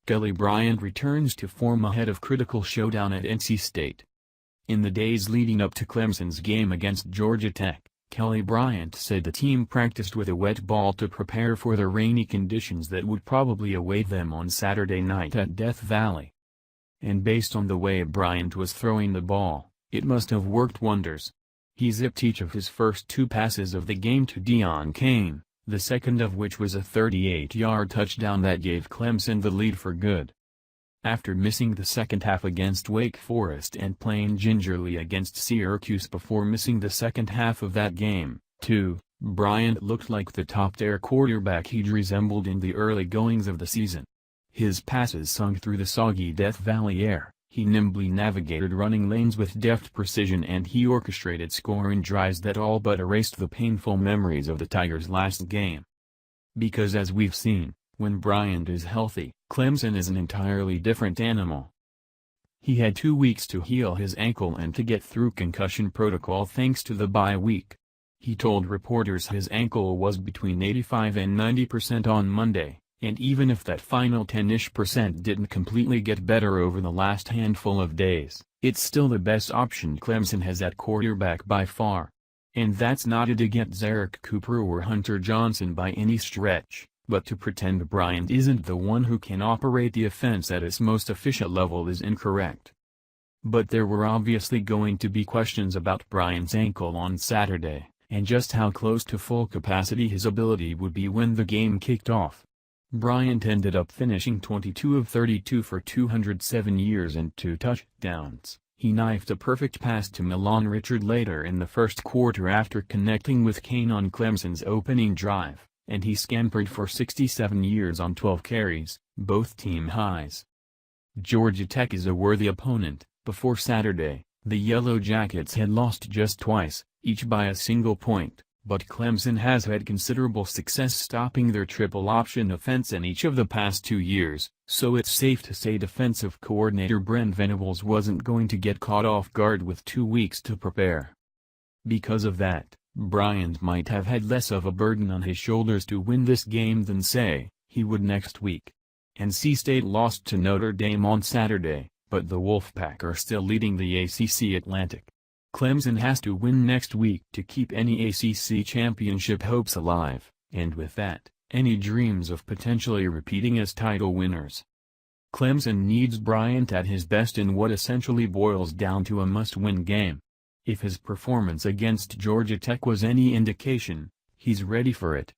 Bryant returns to form ahead of critical showdown at NC State. In the days leading up to Clemson's game against Georgia Tech, Bryant said the team practiced with a wet ball to prepare for the rainy conditions that would probably await them on Saturday night at Death Valley. And based on the way Bryant was throwing the ball, it must have worked wonders. He zipped each of his first 2 passes of the game to Deon Cain, the second of which was a 38-yard touchdown that gave Clemson the lead for good. After missing the second half against Wake Forest and playing gingerly against Syracuse before missing the second half of that game, too, Bryant looked like the top-tier quarterback he'd resembled in the early goings of the season. His passes sung through the soggy Death Valley air, he nimbly navigated running lanes with deft precision, and he orchestrated scoring drives that all but erased the painful memories of the Tigers' last game. Because as we've seen, when Bryant is healthy, Clemson is an entirely different animal. He had 2 weeks to heal his ankle and to get through concussion protocol thanks to the bye week. He told reporters his ankle was between 85 and 90% on Monday, and even if that final 10-ish% didn't completely get better over the last handful of days, it's still the best option Clemson has at quarterback by far. And that's not to get Zarek Cooper or Hunter Johnson by any stretch, but to pretend Bryant isn't the one who can operate the offense at its most efficient level is incorrect. But there were obviously going to be questions about Bryant's ankle on Saturday, and just how close to full capacity his ability would be when the game kicked off. Bryant ended up finishing 22 of 32 for 207 yards and 2 touchdowns. He knifed a perfect pass to Milan Richard later in the first quarter after connecting with Cain on Clemson's opening drive, and he scampered for 67 yards on 12 carries, both team highs. Georgia Tech is a worthy opponent. Before Saturday, the Yellow Jackets had lost just twice, each by a single point. But Clemson has had considerable success stopping their triple-option offense in each of the past 2 years, so it's safe to say defensive coordinator Brent Venables wasn't going to get caught off guard with 2 weeks to prepare. Because of that, Bryant might have had less of a burden on his shoulders to win this game than, say, he would next week. NC State lost to Notre Dame on Saturday, but the Wolfpack are still leading the ACC Atlantic. Clemson has to win next week to keep any ACC championship hopes alive, and with that, any dreams of potentially repeating as title winners. Clemson needs Bryant at his best in what essentially boils down to a must-win game. If his performance against Georgia Tech was any indication, he's ready for it.